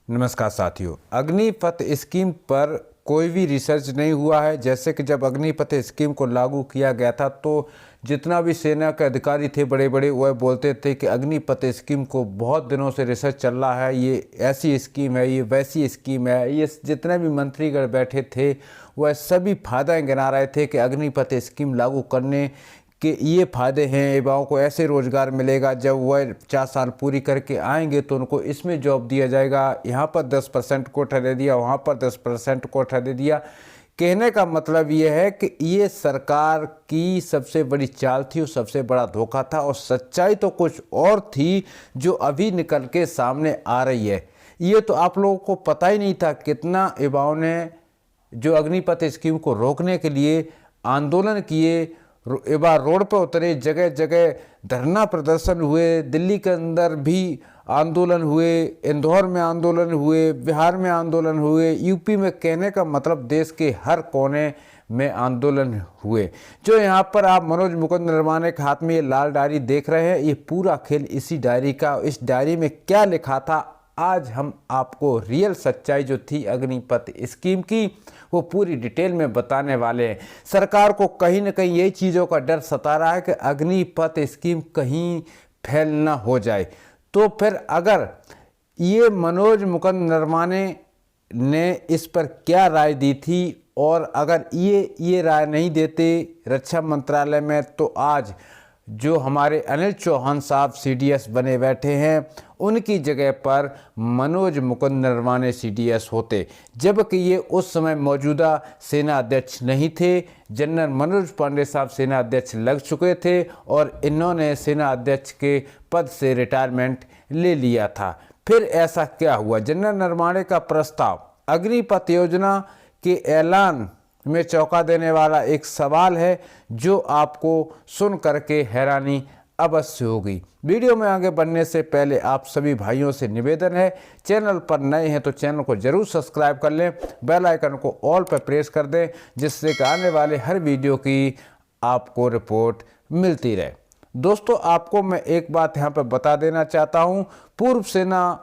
नमस्कार साथियों, अग्निपथ स्कीम पर कोई भी रिसर्च नहीं हुआ है। जैसे कि जब अग्निपथ स्कीम को लागू किया गया था तो जितना भी सेना के अधिकारी थे बड़े बड़े, वह बोलते थे कि अग्निपथ स्कीम को बहुत दिनों से रिसर्च चल रहा है, ये ऐसी स्कीम है, ये वैसी स्कीम है। ये जितने भी मंत्रीगण बैठे थे वह सभी फायदा गिना रहे थे कि अग्निपथ स्कीम लागू करने कि ये फ़ायदे हैं, युवाओं को ऐसे रोज़गार मिलेगा, जब वह 4 साल पूरी करके आएंगे तो उनको इसमें जॉब दिया जाएगा। यहाँ पर 10% कोटा दे दिया, वहाँ पर 10% कोटा दे दिया। कहने का मतलब ये है कि ये सरकार की सबसे बड़ी चाल थी और सबसे बड़ा धोखा था, और सच्चाई तो कुछ और थी जो अभी निकल के सामने आ रही है। ये तो आप लोगों को पता ही नहीं था कितना युवाओं ने जो अग्निपथ स्कीम को रोकने के लिए आंदोलन किए, युवा रोड पर उतरे, जगह जगह धरना प्रदर्शन हुए, दिल्ली के अंदर भी आंदोलन हुए, इंदौर में आंदोलन हुए, बिहार में आंदोलन हुए, यूपी में। कहने का मतलब देश के हर कोने में आंदोलन हुए। जो यहाँ पर आप मनोज मुकुंद नरवाने के हाथ में ये लाल डायरी देख रहे हैं, ये पूरा खेल इसी डायरी का। इस डायरी में क्या लिखा था, आज हम आपको रियल सच्चाई जो थी अग्निपथ स्कीम की वो पूरी डिटेल में बताने वाले हैं। सरकार को कहीं ना कहीं यही चीज़ों का डर सता रहा है कि अग्निपथ स्कीम कहीं फेल ना हो जाए। तो फिर अगर ये मनोज मुकुंद नरवाने ने इस पर क्या राय दी थी, और अगर ये राय नहीं देते रक्षा मंत्रालय में, तो आज जो हमारे अनिल चौहान साहब सीडीएस बने बैठे हैं उनकी जगह पर मनोज मुकुंद नरवाने सीडीएस होते। जबकि ये उस समय मौजूदा सेना अध्यक्ष नहीं थे। जनरल मनोज पांडे साहब सेना अध्यक्ष लग चुके थे और इन्होंने सेना अध्यक्ष के पद से रिटायरमेंट ले लिया था। फिर ऐसा क्या हुआ? जनरल नरवाने का प्रस्ताव अग्निपथ योजना के ऐलान में चौंका देने वाला एक सवाल है जो आपको सुन करके हैरानी अवश्य होगी। वीडियो में आगे बढ़ने से पहले आप सभी भाइयों से निवेदन है, चैनल पर नए हैं तो चैनल को जरूर सब्सक्राइब कर लें, बेल आइकन को ऑल पर प्रेस कर दें, जिससे कि आने वाले हर वीडियो की आपको रिपोर्ट मिलती रहे। दोस्तों, आपको मैं एक बात यहाँ पर बता देना चाहता हूँ। पूर्व सेना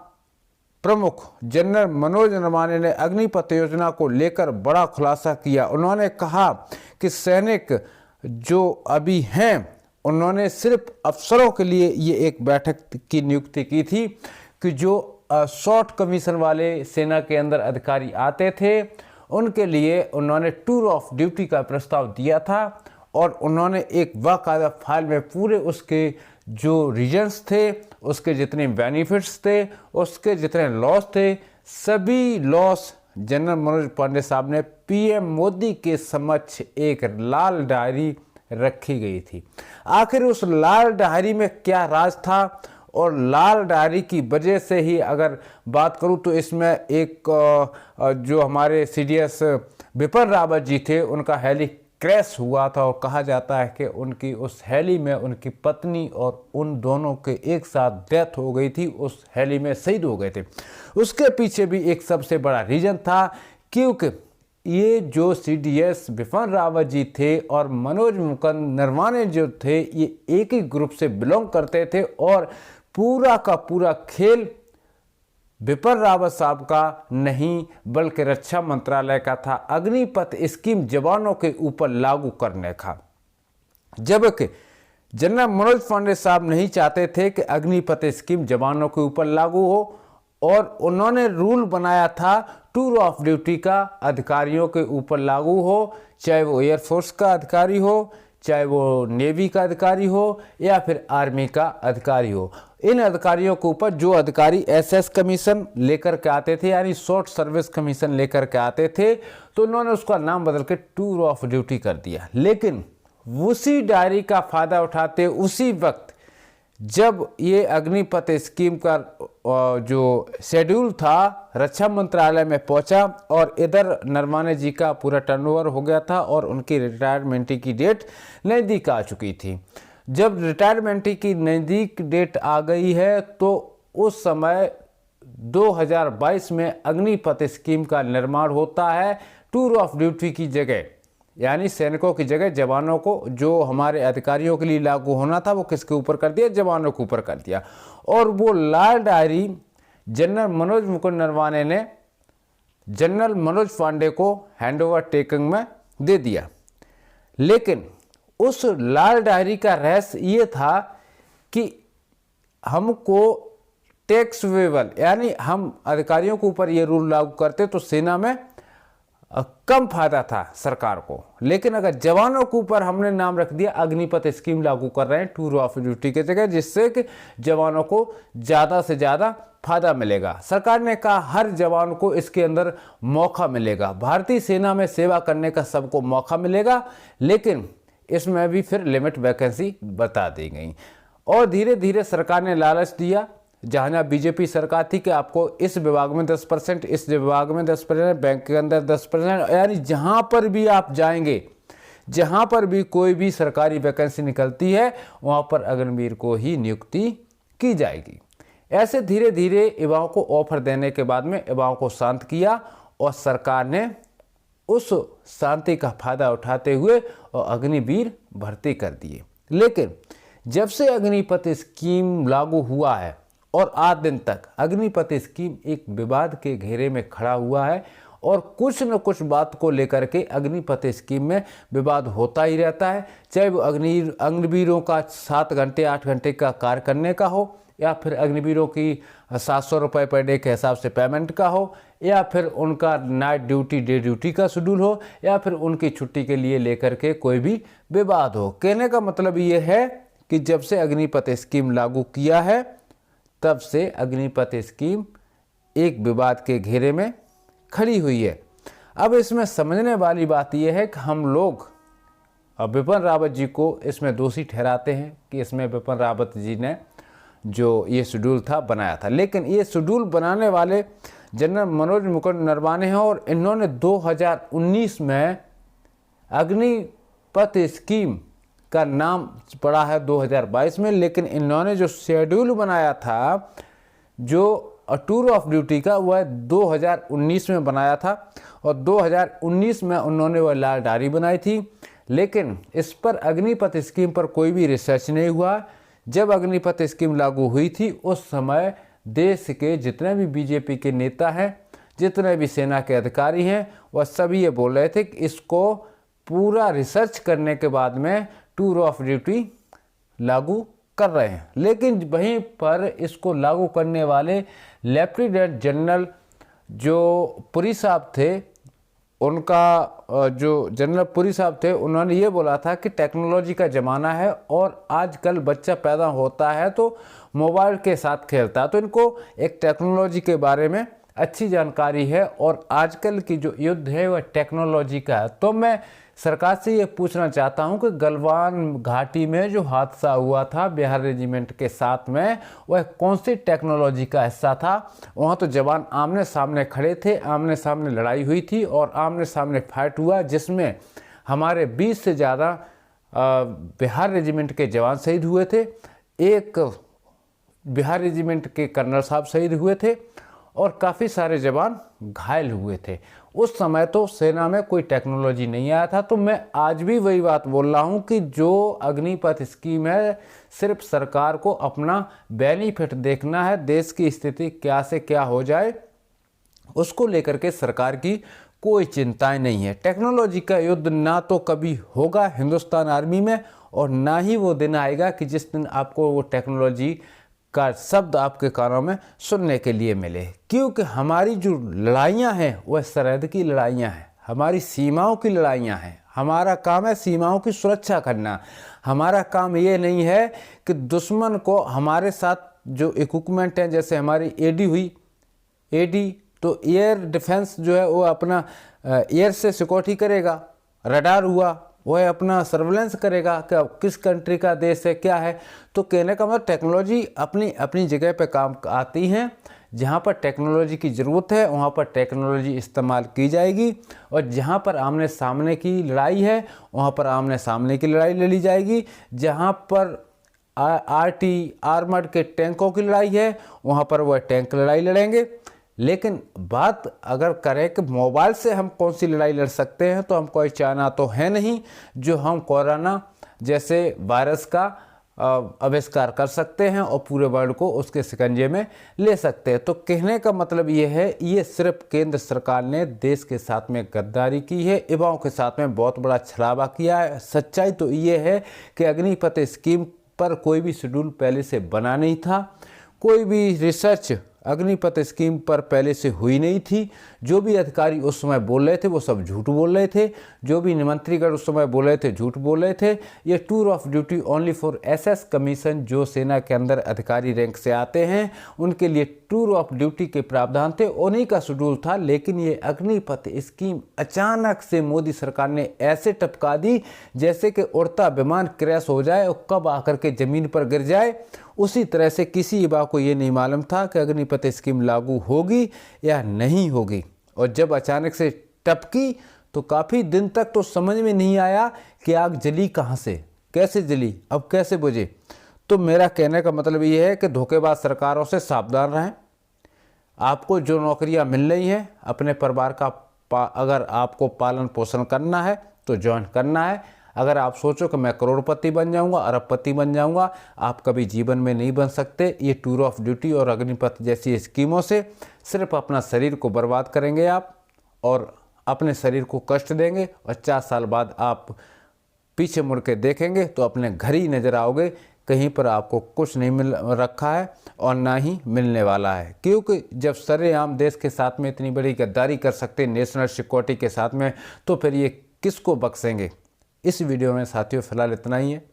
प्रमुख जनरल मनोज नरवाने ने अग्निपथ योजना को लेकर बड़ा खुलासा किया। उन्होंने कहा कि सैनिक जो अभी हैं उन्होंने सिर्फ अफसरों के लिए ये एक बैठक की नियुक्ति की थी कि जो शॉर्ट कमीशन वाले सेना के अंदर अधिकारी आते थे उनके लिए उन्होंने टूर ऑफ ड्यूटी का प्रस्ताव दिया था, और उन्होंने एक बाकायदा फाइल में पूरे उसके जो रीजन्स थे, उसके जितने बेनिफिट्स थे, उसके जितने लॉस थे, सभी लॉस जनरल मनोज पांडे साहब ने पीएम मोदी के समक्ष एक लाल डायरी रखी गई थी। आखिर उस लाल डायरी में क्या राज था, और लाल डायरी की वजह से ही अगर बात करूं तो इसमें एक जो हमारे सीडीएस बिपिन रावत जी थे उनका हेली क्रैश हुआ था, और कहा जाता है कि उनकी उस हेली में उनकी पत्नी और उन दोनों के एक साथ डेथ हो गई थी, उस हेली में शहीद हो गए थे। उसके पीछे भी एक सबसे बड़ा रीजन था, क्योंकि ये जो सीडीएस बिपिन रावत जी थे और मनोज मुकुंद नरवाने जो थे ये एक ही ग्रुप से बिलोंग करते थे, और पूरा का पूरा खेल बिपिन रावत साहब का नहीं बल्कि रक्षा मंत्रालय का था अग्निपथ स्कीम जवानों के ऊपर लागू करने का। जबकि जनरल मनोज पांडे साहब नहीं चाहते थे कि अग्निपथ स्कीम जवानों के ऊपर लागू हो, और उन्होंने रूल बनाया था टूर ऑफ ड्यूटी का अधिकारियों के ऊपर लागू हो, चाहे वो एयरफोर्स का अधिकारी हो, चाहे वो नेवी का अधिकारी हो, या फिर आर्मी का अधिकारी हो। इन अधिकारियों के ऊपर जो अधिकारी एसएस कमीशन लेकर के आते थे, यानी शॉर्ट सर्विस कमीशन लेकर के आते थे, तो उन्होंने उसका नाम बदल के टूर ऑफ ड्यूटी कर दिया। लेकिन उसी डायरी का फायदा उठाते उसी वक्त जब ये अग्निपथ स्कीम का जो शेड्यूल था रक्षा मंत्रालय में पहुंचा, और इधर नरवाने जी का पूरा टर्नओवर हो गया था और उनकी रिटायरमेंट की डेट नज़दीक आ चुकी थी। जब रिटायरमेंट की नज़दीक डेट आ गई है तो उस समय 2022 में अग्निपथ स्कीम का निर्माण होता है टूर ऑफ ड्यूटी की जगह, यानी सैनिकों की जगह जवानों को, जो हमारे अधिकारियों के लिए लागू होना था वो किसके ऊपर कर दिया? जवानों के ऊपर कर दिया। और वो लाल डायरी जनरल मनोज मुकुंद नरवाने ने जनरल मनोज पांडे को हैंडओवर टेकिंग में दे दिया। लेकिन उस लाल डायरी का रहस्य ये था कि हमको टैक्स वेबल, यानी हम अधिकारियों के ऊपर ये रूल लागू करते तो सेना में कम फायदा था सरकार को। लेकिन अगर जवानों के ऊपर हमने नाम रख दिया, अग्निपथ स्कीम लागू कर रहे हैं टूर ऑफ ड्यूटी के जगह, जिससे कि जवानों को ज़्यादा से ज़्यादा फायदा मिलेगा। सरकार ने कहा हर जवान को इसके अंदर मौका मिलेगा, भारतीय सेना में सेवा करने का सबको मौका मिलेगा, लेकिन इसमें भी फिर लिमिट वैकेंसी बता दी गई। और धीरे धीरे सरकार ने लालच दिया, जहाँ बीजेपी सरकार थी कि आपको इस विभाग में 10%, इस विभाग में 10%, बैंक के अंदर 10%, यानी जहाँ पर भी आप जाएंगे, जहाँ पर भी कोई भी सरकारी वैकेंसी निकलती है वहाँ पर अग्निवीर को ही नियुक्ति की जाएगी। ऐसे धीरे धीरे युवाओं को ऑफर देने के बाद में युवाओं को शांत किया और सरकार ने उस शांति का फायदा उठाते हुए और अग्निवीर भर्ती कर दिए। लेकिन जब से अग्निपथ स्कीम लागू हुआ है और आज दिन तक अग्निपथ स्कीम एक विवाद के घेरे में खड़ा हुआ है और कुछ न कुछ बात को लेकर के अग्निपथ स्कीम में विवाद होता ही रहता है, चाहे वो अग्निवीरों का 7 घंटे 8 घंटे का कार्य करने का हो, या फिर अग्निवीरों की 700 रुपये पर डे के हिसाब से पेमेंट का हो, या फिर उनका नाइट ड्यूटी डे ड्यूटी का शेड्यूल हो, या फिर उनकी छुट्टी के लिए लेकर के कोई भी विवाद हो। कहने का मतलब ये है कि जब से अग्निपथ स्कीम लागू किया है तब से अग्निपथ स्कीम एक विवाद के घेरे में खड़ी हुई है। अब इसमें समझने वाली बात यह है कि हम लोग बिपिन रावत जी को इसमें दोषी ठहराते हैं कि इसमें बिपिन रावत जी ने जो ये शेड्यूल था बनाया था, लेकिन ये शेड्यूल बनाने वाले जनरल मनोज मुकुंद नरवाने हैं और इन्होंने 2019 में अग्निपथ स्कीम का नाम पड़ा है 2022 में, लेकिन इन्होंने जो शेड्यूल बनाया था जो टूर ऑफ ड्यूटी का वह 2019 में बनाया था और 2019 में उन्होंने वह लाल डायरी बनाई थी। लेकिन इस पर अग्निपथ स्कीम पर कोई भी रिसर्च नहीं हुआ। जब अग्निपथ स्कीम लागू हुई थी उस समय देश के जितने भी बीजेपी के नेता हैं, जितने भी सेना के अधिकारी हैं, वह सभी ये बोल रहे थे कि इसको पूरा रिसर्च करने के बाद में टूर ऑफ ड्यूटी लागू कर रहे हैं। लेकिन वहीं पर इसको लागू करने वाले लेफ्टिनेंट जनरल जो पुरी साहब थे, उनका जो जनरल पुरी साहब थे, उन्होंने ये बोला था कि टेक्नोलॉजी का ज़माना है और आजकल बच्चा पैदा होता है तो मोबाइल के साथ खेलता है, तो इनको एक टेक्नोलॉजी के बारे में अच्छी जानकारी है और आजकल की जो युद्ध है वह टेक्नोलॉजी का है। तो मैं सरकार से ये पूछना चाहता हूं कि गलवान घाटी में जो हादसा हुआ था बिहार रेजिमेंट के साथ में, वह कौन सी टेक्नोलॉजी का हिस्सा था? वहां तो जवान आमने सामने खड़े थे, आमने सामने लड़ाई हुई थी और आमने सामने फाइट हुआ, जिसमें हमारे 20 से ज़्यादा बिहार रेजिमेंट के जवान शहीद हुए थे, एक बिहार रेजिमेंट के कर्नल साहब शहीद हुए थे और काफ़ी सारे जवान घायल हुए थे। उस समय तो सेना में कोई टेक्नोलॉजी नहीं आया था। तो मैं आज भी वही बात बोल रहा हूं कि जो अग्निपथ स्कीम है, सिर्फ सरकार को अपना बेनिफिट देखना है, देश की स्थिति क्या से क्या हो जाए उसको लेकर के सरकार की कोई चिंताएं नहीं है। टेक्नोलॉजी का युद्ध ना तो कभी होगा हिंदुस्तान आर्मी में और ना ही वो दिन आएगा कि जिस दिन आपको वो टेक्नोलॉजी का शब्द आपके कानों में सुनने के लिए मिले, क्योंकि हमारी जो लड़ाइयाँ हैं वह सरहद की लड़ाइयाँ हैं, हमारी सीमाओं की लड़ाइयाँ हैं। हमारा काम है सीमाओं की सुरक्षा करना। हमारा काम ये नहीं है कि दुश्मन को हमारे साथ जो इक्विपमेंट हैं, जैसे हमारी एडी हुई, एडी तो एयर डिफेंस जो है वो अपना एयर से सिक्योरिटी करेगा, रडार हुआ वह अपना सर्वेलेंस करेगा कि किस कंट्री का देश है क्या है। तो कहने का मतलब टेक्नोलॉजी अपनी अपनी जगह पे काम आती हैं। जहाँ पर टेक्नोलॉजी की ज़रूरत है वहाँ पर टेक्नोलॉजी इस्तेमाल की जाएगी और जहाँ पर आमने सामने की लड़ाई है वहाँ पर आमने सामने की लड़ाई लड़ी जाएगी। जहाँ पर आरटी आर्मर्ड के टैंकों की लड़ाई है वहाँ पर वह टैंक लड़ाई लड़ेंगे। लेकिन बात अगर करें कि मोबाइल से हम कौन सी लड़ाई लड़ सकते हैं, तो हम कोई चाइना तो है नहीं जो हम कोरोना जैसे वायरस का आविष्कार कर सकते हैं और पूरे वर्ल्ड को उसके शिकंजे में ले सकते हैं। तो कहने का मतलब ये है, ये सिर्फ केंद्र सरकार ने देश के साथ में गद्दारी की है, युवाओं के साथ में बहुत बड़ा छलावा किया है। सच्चाई तो ये है कि अग्निपथ स्कीम पर कोई भी शेड्यूल पहले से बना नहीं था, कोई भी रिसर्च अग्निपथ स्कीम पर पहले से हुई नहीं थी। जो भी अधिकारी उस समय बोल रहे थे वो सब झूठ बोल रहे थे, जो भी मंत्रीगण उस समय बोल रहे थे झूठ बोल रहे थे। ये tour of duty only for SS commission, जो सेना के अंदर अधिकारी रैंक से आते हैं उनके लिए टूर ऑफ ड्यूटी के प्रावधान थे, उन्हीं का शेड्यूल था। लेकिन ये अग्निपथ स्कीम अचानक से मोदी सरकार ने ऐसे टपका दी जैसे कि उड़ता विमान क्रैश हो जाए और कब आकर के ज़मीन पर गिर जाए। उसी तरह से किसी युवा को ये नहीं मालूम था कि अग्निपथ स्कीम लागू होगी या नहीं होगी, और जब अचानक से टपकी तो काफ़ी दिन तक तो समझ में नहीं आया कि आग जली कहाँ से, कैसे जली, अब कैसे बुझे। तो मेरा कहने का मतलब ये है कि धोखेबाज सरकारों से सावधान रहें। आपको जो नौकरियां मिल रही हैं, अपने परिवार का अगर आपको पालन पोषण करना है तो ज्वाइन करना है। अगर आप सोचो कि मैं करोड़पति बन जाऊंगा, अरबपति बन जाऊंगा, आप कभी जीवन में नहीं बन सकते। ये टूर ऑफ ड्यूटी और अग्निपथ जैसी स्कीमों से सिर्फ अपना शरीर को बर्बाद करेंगे आप, और अपने शरीर को कष्ट देंगे, और 4 साल बाद आप पीछे मुड़ के देखेंगे तो अपने घर ही नज़र आओगे। कहीं पर आपको कुछ नहीं मिल रखा है और ना ही मिलने वाला है, क्योंकि जब सरेआम देश के साथ में इतनी बड़ी गद्दारी कर सकते हैं नेशनल सिक्योरिटी के साथ में, तो फिर ये किसको बख्शेंगे। इस वीडियो में साथियों फ़िलहाल इतना ही है।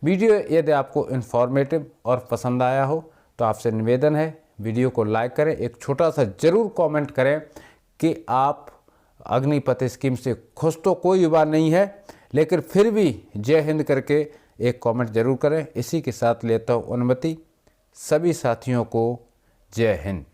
वीडियो यदि आपको इन्फॉर्मेटिव और पसंद आया हो तो आपसे निवेदन है वीडियो को लाइक करें, एक छोटा सा ज़रूर कमेंट करें कि आप अग्निपथ स्कीम से खुश तो कोई युवा नहीं है, लेकिन फिर भी जय हिंद करके एक कमेंट जरूर करें। इसी के साथ लेता हूँ अनुमति। सभी साथियों को जय हिंद।